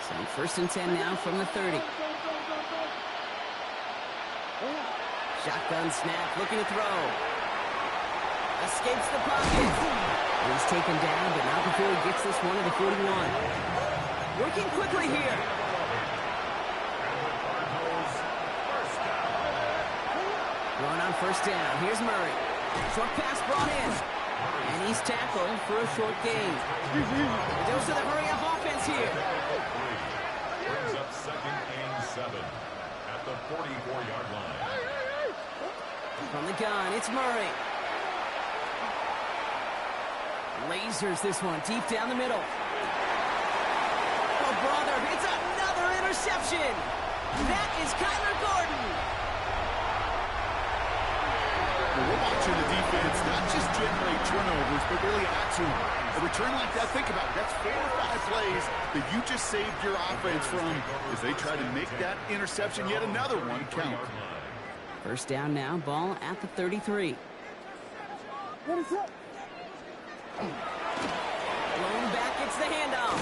So first and 10 now from the 30. Shotgun snap, looking to throw. Escapes the pocket. And he's taken down, but not before he gets this one to the 41. Working quickly here. Going on first down. Here's Murray. Short pass brought in. And he's tackled for a short gain. It goes to the hurry-up offense here. Brings up second and 7 at the 44-yard line. From the gun, it's Murray. Lasers this one deep down the middle. Oh, brother, it's another interception. That is Kyler Gordon. We're watching the defense not just generate turnovers, but really add to them. A return like that, think about it, that's 4 or 5 plays that you just saved your offense from as they try to make that interception, yet another one, count. First down now, ball at the 33. Blown back, it's the handoff.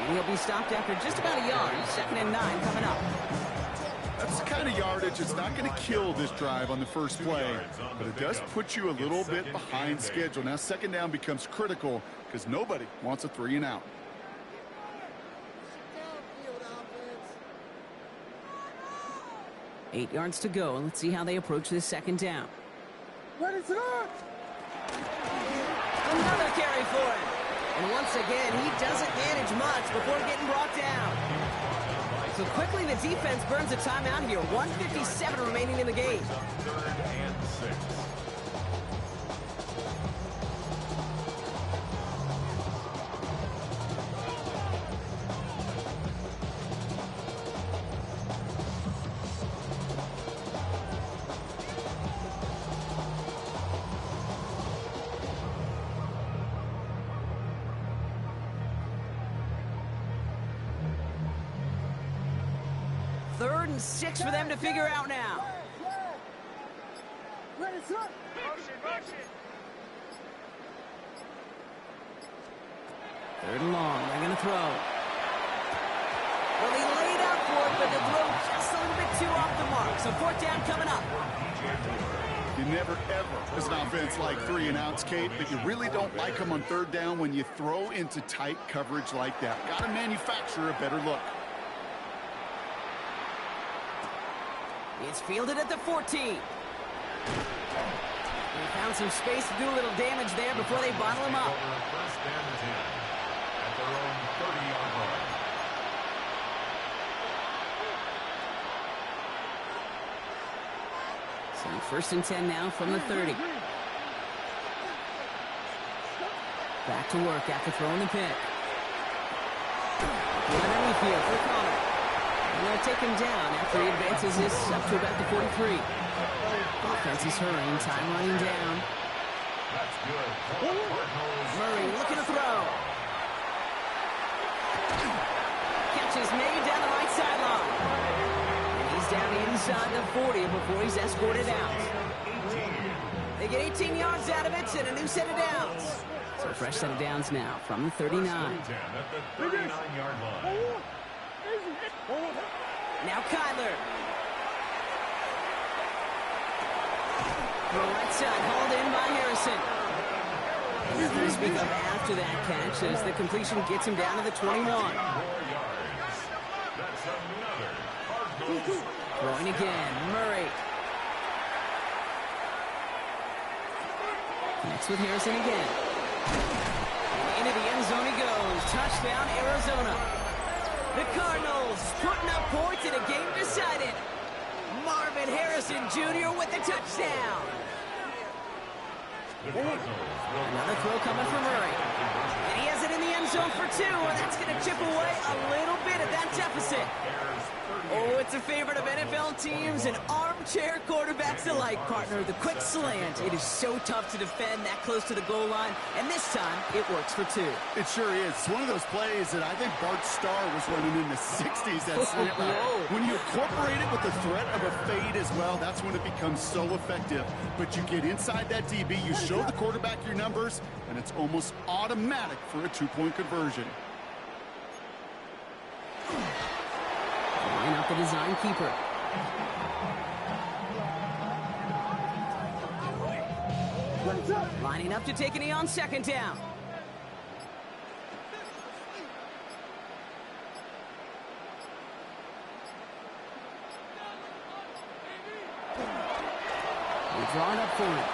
And he'll be stopped after just about a yard. Second and 9 coming up. That's the kind of yardage it's not going to kill this drive on the first play, but it does put you a little bit behind schedule. Now second down becomes critical because nobody wants a 3 and out. Eight yards to go, and let's see how they approach this second down. Ready to go! Another carry for him. And once again, he doesn't manage much before getting brought down. So quickly the defense burns a timeout here. 1:57 remaining in the game. Third and 6. Third and 6 for them to figure out now. Ready, set! Third and long, they're going to throw. Well, he laid out for it, but the throw just a little bit too off the mark. So fourth down coming up. You never, ever, as an offense, like 3 and outs, Kate, but you really don't like them on third down when you throw into tight coverage like that. Got to manufacture a better look. It's fielded at the 14. They found some space to do a little damage there before they bottle him up. First and 10 at their own 30-yard line. So first and 10 now from the 30. Back to work after throwing the pick. Underneath here for Connor. And they'll take him down after he advances this up to about the 43. Offense is hurrying, time running down. That's good. Murray looking to throw. Catch is made down the right sideline. And he's down inside the 40 before he's escorted out. They get 18 yards out of it and a new set of downs. So a fresh set of downs now from the 39. At the 39-yard line. Now Kyler. The right side hauled in by Harrison. And nothing to speak of after that catch as the completion gets him down to the 21. That's another Cardinals. Throwing again, Murray. Connects with Harrison again. And into the end zone he goes. Touchdown, Arizona. The Cardinals putting up points in a game decided. Marvin Harrison Jr. with the touchdown. Another throw coming from Murray. And he has it in the end zone for 2, and that's going to chip away a little bit of that deficit. Oh, it's a favorite of NFL teams and armchair quarterbacks alike, partner. The quick slant. It is so tough to defend that close to the goal line, and this time it works for 2. It sure is. It's one of those plays that I think Bart Starr was running in the 60s. That slant route. When you incorporate it with the threat of a fade as well, that's when it becomes so effective. But you get inside that DB, you show the quarterback your numbers, and it's almost automatic for a 2-point conversion. the design keeper. Lining up to take a knee on second down. We're drawing up for it.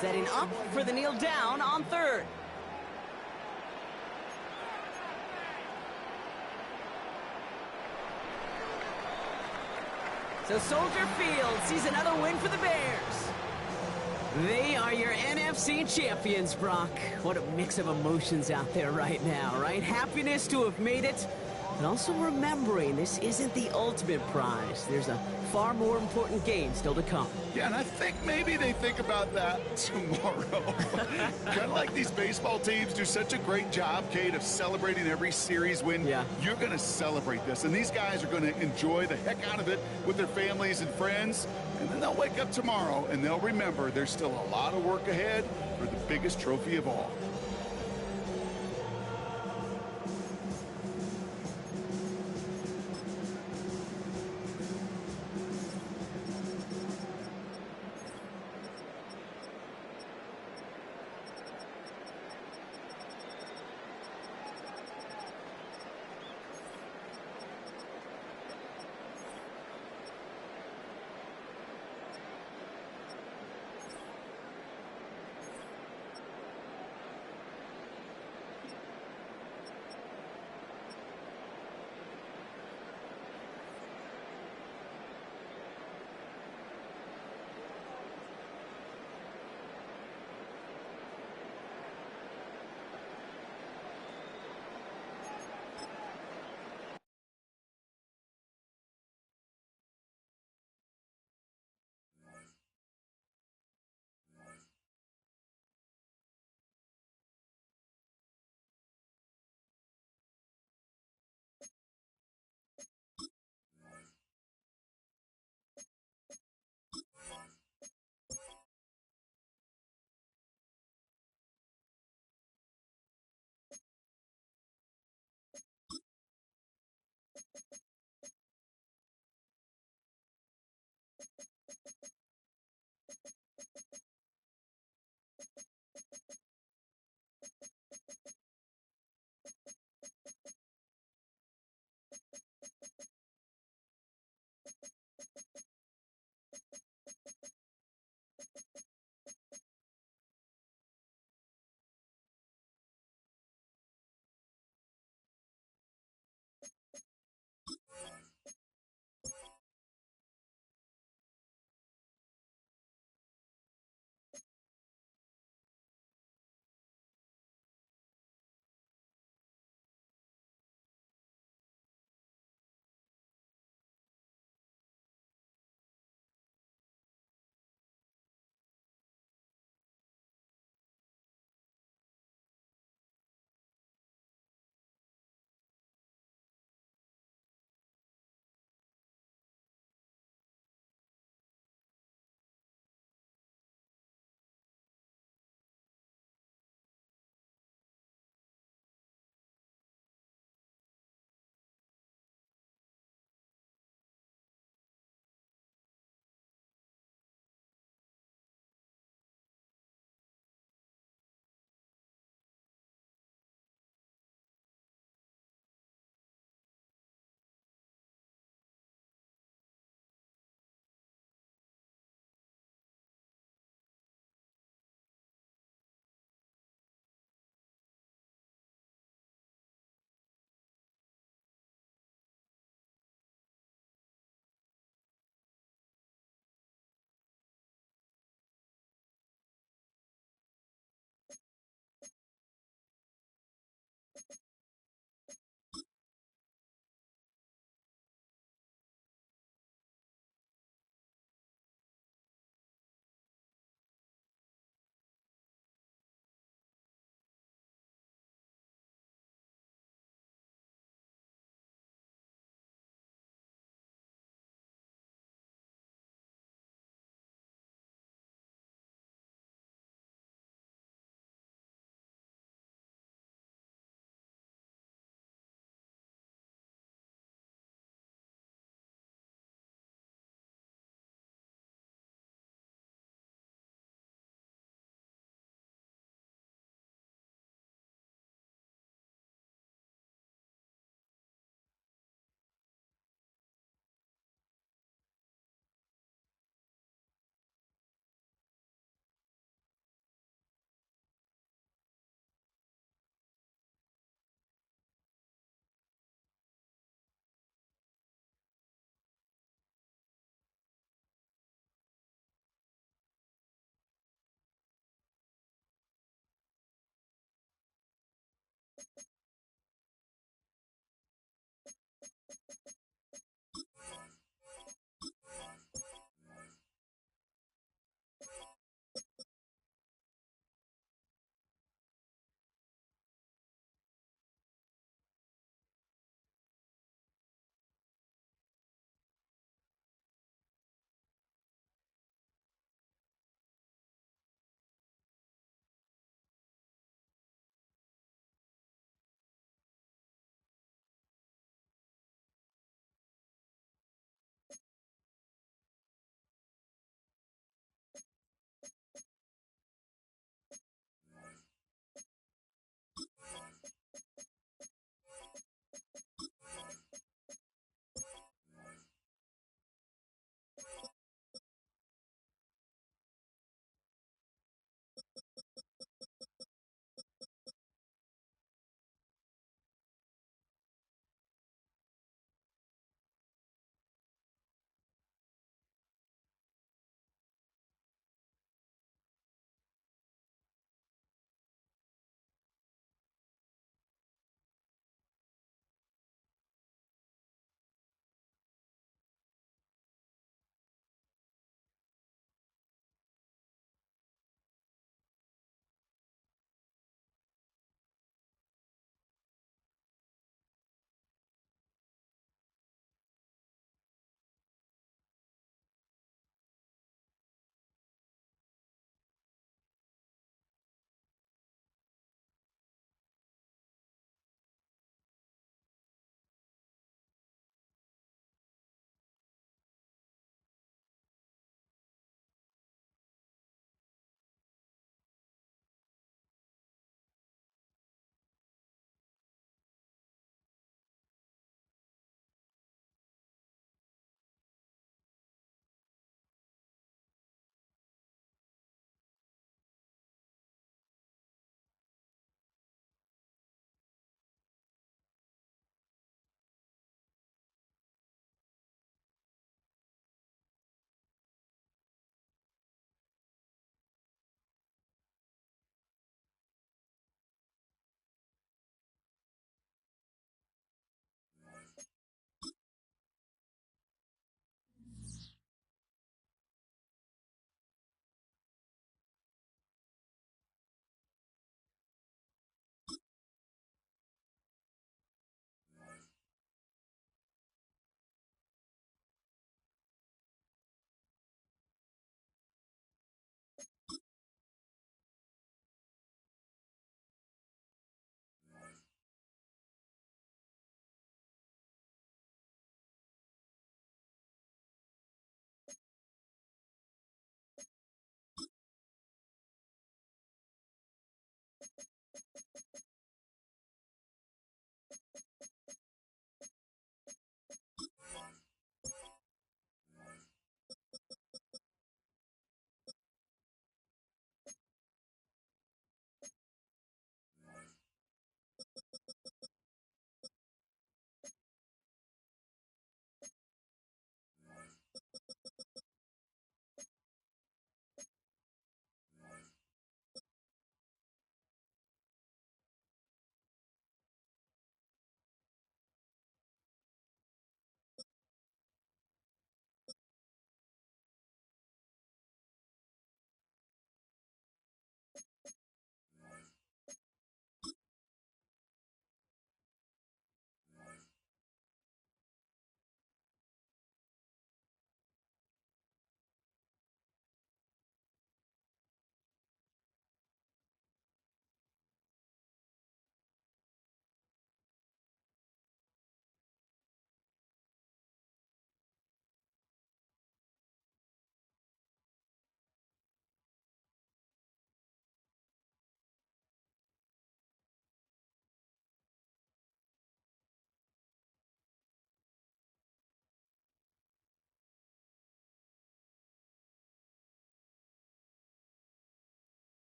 Setting up for the kneel down on third. So Soldier Field sees another win for the Bears. They are your NFC champions, Brock. What a mix of emotions out there right now, right? Happiness to have made it, but also remembering this isn't the ultimate prize. There's a far more important game still to come. Yeah, and I think maybe they think about that tomorrow. Kind of like these baseball teams do such a great job, Kate, of celebrating every series win. Yeah. You're going to celebrate this, and these guys are going to enjoy the heck out of it with their families and friends, and then they'll wake up tomorrow, and they'll remember there's still a lot of work ahead for the biggest trophy of all.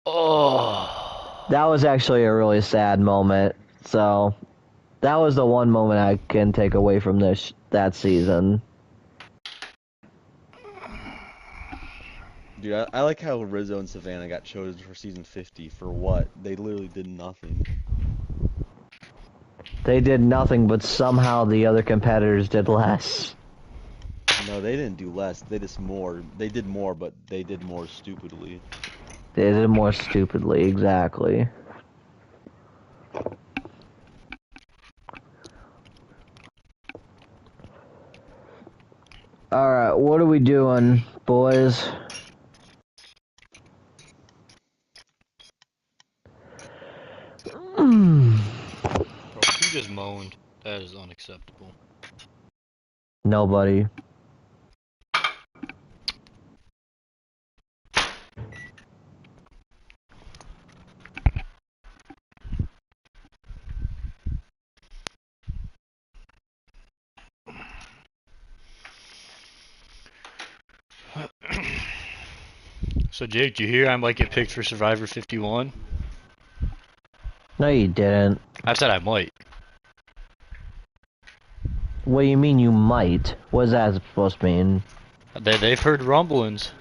Oh. That was actually a really sad moment. So, that was the one moment I can take away from that season. Dude, I like how Rizzo and Savannah got chosen for season 50 for what? They literally did nothing. They did nothing, but somehow the other competitors did less. No, they didn't do less. They just more. They did more, but they did more stupidly. They did more stupidly, exactly. Alright, what are we doing, boys? Bro, you just moaned. That is unacceptable. Nobody. So Jake, do you hear I might get picked for Survivor 51? No, you didn't. I said I might. What do you mean you might? What is that supposed to mean? They've heard rumblings.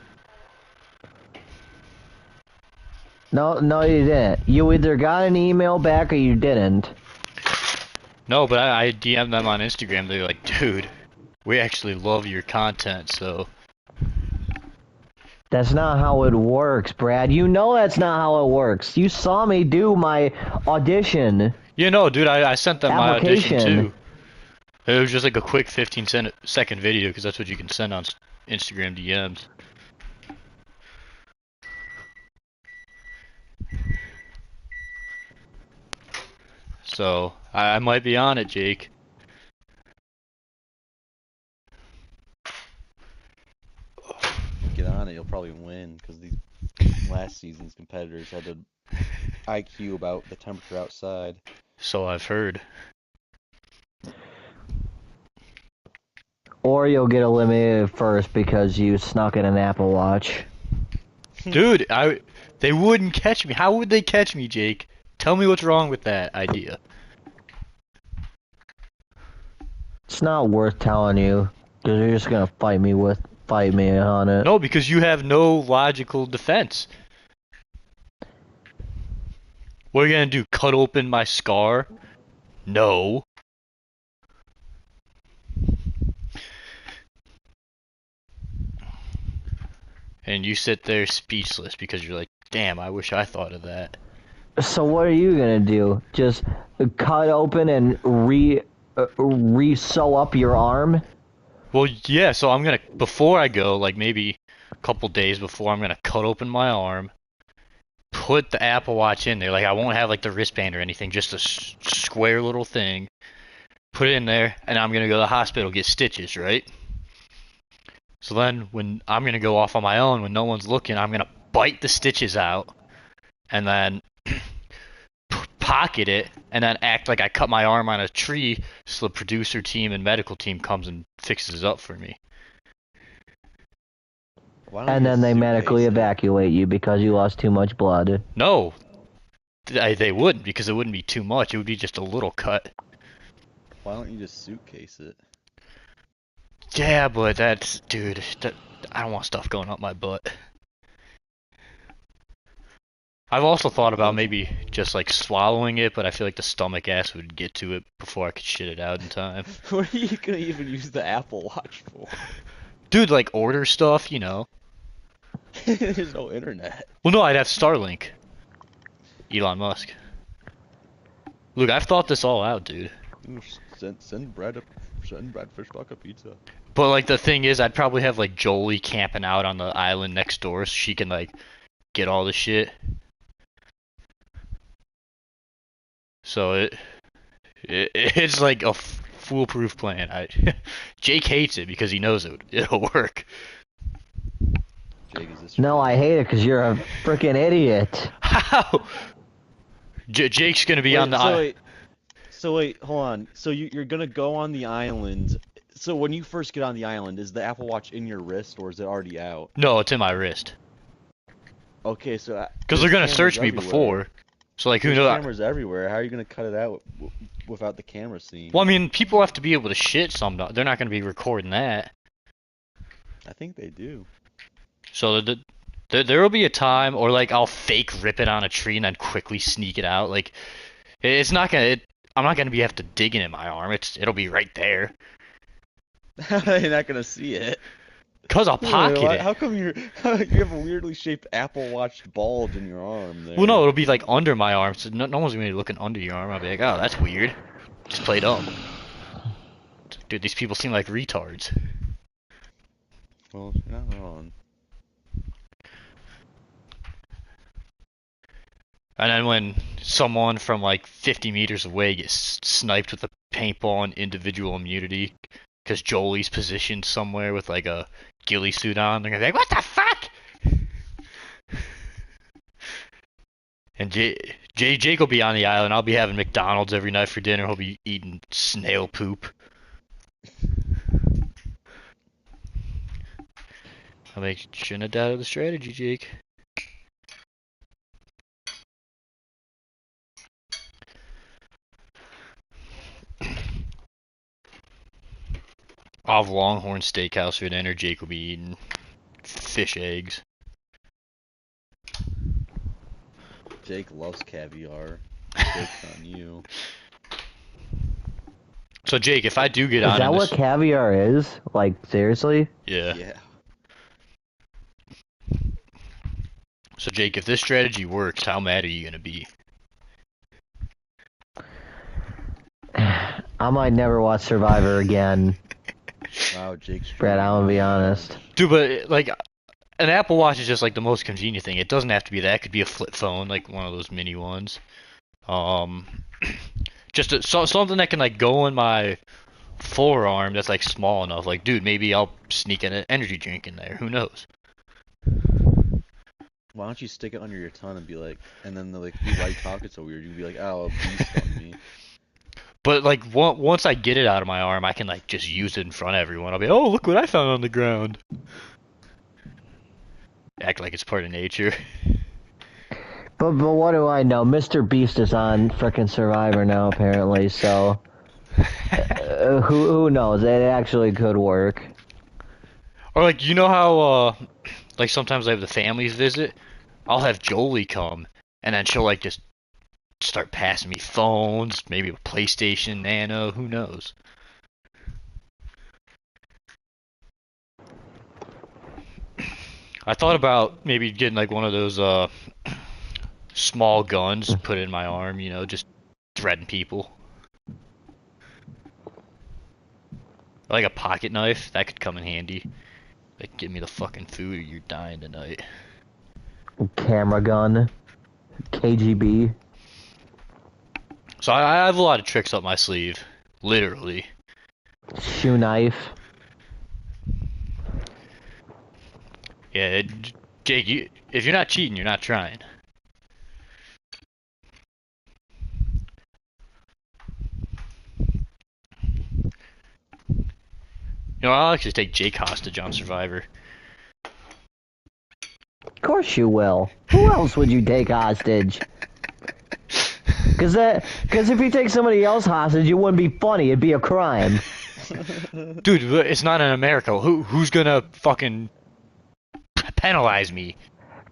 No, you didn't. You either got an email back or you didn't. No, but I DM'd them on Instagram. They're like, dude, we actually love your content, so... That's not how it works, Brad. You know that's not how it works. You saw me do my audition. You know, dude, I sent them my audition Application. too. It was just like a quick 15-second video, because that's what you can send on Instagram DMs. So, I might be on it, Jake. Get on it, you'll probably win, because these last season's competitors had an IQ about the temperature outside. So I've heard. Or you'll get eliminated first because you snuck in an Apple Watch. Dude, they wouldn't catch me. How would they catch me, Jake? Tell me what's wrong with that idea. It's not worth telling you, because you're just gonna fight me on it. No, because you have no logical defense. What are you gonna do? Cut open my scar? No. And you sit there speechless because you're like, damn, I wish I thought of that. So what are you gonna do? Just cut open and re-sew up your arm? Well, yeah, so I'm gonna, before I go, like maybe a couple days before, I'm gonna cut open my arm, put the Apple Watch in there. Like, I won't have like the wristband or anything, just a square little thing. Put it in there, and I'm gonna go to the hospital, get stitches, right? So then, when I'm gonna go off on my own, when no one's looking, I'm gonna bite the stitches out, and then pocket it, and then act like I cut my arm on a tree, so the producer team and medical team comes and fixes it up for me. And then they medically evacuate you because you lost too much blood. No, they wouldn't, because it wouldn't be too much. It would be just a little cut. Why don't you just suitcase it? Yeah, but that's, dude, I don't want stuff going up my butt. I've also thought about maybe just like swallowing it, but I feel like the stomach acid would get to it before I could shit it out in time. What are you gonna even use the Apple Watch for? Dude, like order stuff, you know. There's no internet. Well, no, I'd have Starlink. Elon Musk. Look, I've thought this all out, dude. Send Brad Fishbuck a pizza. But like the thing is, I'd probably have like Jolie camping out on the island next door, so she can like get all the shit. So it's like a foolproof plan. Jake hates it because he knows it'll work. Jake, is this No, I hate it because you're a freaking idiot. How? Jake's gonna be on the island. So wait, hold on. So you're gonna go on the island. So when you first get on the island, is the Apple Watch in your wrist or is it already out? No, it's in my wrist. Okay, so Because they're gonna search me before. So like, who There's knows? cameras everywhere. How are you gonna cut it out without the camera seeing? Well, I mean, people have to be able to shit some. They're not gonna be recording that. I think they do. So there will be a time, or like I'll fake rip it on a tree and then quickly sneak it out. Like it's not gonna. I'm not gonna have to dig it in my arm. It'll be right there. You're not gonna see it. Cause I'll pocket it. How come you have a weirdly shaped Apple Watch bulge in your arm there? Well, no, it'll be like under my arm. So no one's gonna be looking under your arm. I'll be like, oh, that's weird. Just play dumb. Dude, these people seem like retards. Well, you're not wrong. And then when someone from like 50 meters away gets sniped with a paintball and individual immunity, because Jolie's positioned somewhere with like a ghillie suit on, they're gonna be like, what the fuck? And Jake will be on the island. I'll be having McDonald's every night for dinner. He'll be eating snail poop. I like, shouldn't have doubted the strategy, Jake. I'll have Longhorn Steakhouse for dinner. Jake will be eating fish eggs. Jake loves caviar. Jake's on you. So Jake, if I do get on, is that what caviar is? Like seriously? Yeah. Yeah. So Jake, if this strategy works, how mad are you gonna be? I might never watch Survivor again. Wow, Jake's. Brad, I'm gonna be honest. Dude, but like, an Apple Watch is just like the most convenient thing. It doesn't have to be that. It could be a flip phone, like one of those mini ones. Something that can like go in my forearm that's like small enough. Like, dude, maybe I'll sneak an energy drink in there. Who knows? Why don't you stick it under your tongue and be like, and then like, why you talking so weird? You'd be like, oh, bee stung me. But like, once I get it out of my arm, I can like just use it in front of everyone. I'll be, oh, look what I found on the ground. Act like it's part of nature. But what do I know? Mr. Beast is on frickin' Survivor now, apparently. So who knows? It actually could work. Or like, you know how like sometimes I have the families visit. I'll have Jolie come, and then she'll like just start passing me phones, maybe a PlayStation Nano. Who knows? I thought about maybe getting like one of those small guns, put it in my arm, you know, just threaten people. Like a pocket knife, that could come in handy. Like, give me the fucking food or you're dying tonight. Camera gun. KGB. So I have a lot of tricks up my sleeve. Literally. Shoe knife. Yeah, Jake, if you're not cheating, you're not trying. You know, I'll actually take Jake hostage on Survivor. Of course you will. Who else would you take hostage? Because if you take somebody else hostage, it wouldn't be funny. It'd be a crime. Dude, it's not in America. Who's gonna fucking penalize me?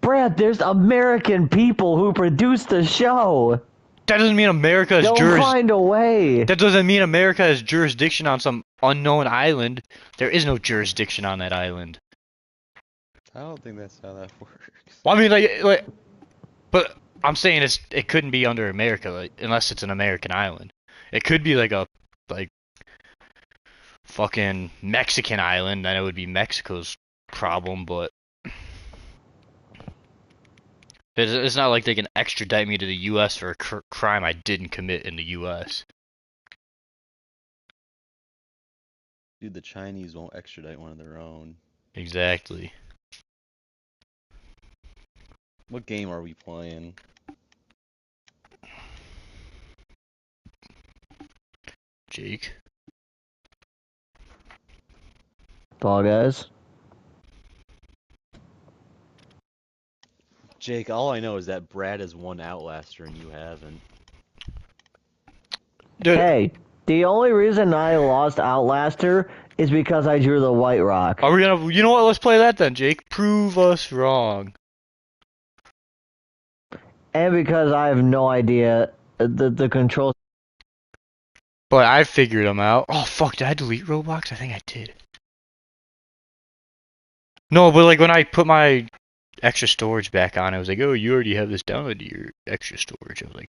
Brad, there's American people who produce the show. That doesn't mean America has They'll find a way. That doesn't mean America has jurisdiction on some unknown island. There is no jurisdiction on that island. I don't think that's how that works. Well, I mean, like, but I'm saying it couldn't be under America, like, unless it's an American island. It could be like a fucking Mexican island, then it would be Mexico's problem. But it's not like they can extradite me to the U.S. for a crime I didn't commit in the U.S. Dude, the Chinese won't extradite one of their own. Exactly. What game are we playing? Jake. Fall Guys. Jake, all I know is that Brad has won Outlaster and you haven't. Dude, Hey, the only reason I lost Outlaster is because I drew the White Rock. are we gonna? You know what? Let's play that then, Jake. Prove us wrong. And because I have no idea the control. But I figured them out. Oh fuck! Did I delete Roblox? I think I did. No, but like when I put my extra storage back on, I was like, oh, you already have this downloaded to your extra storage. I was like,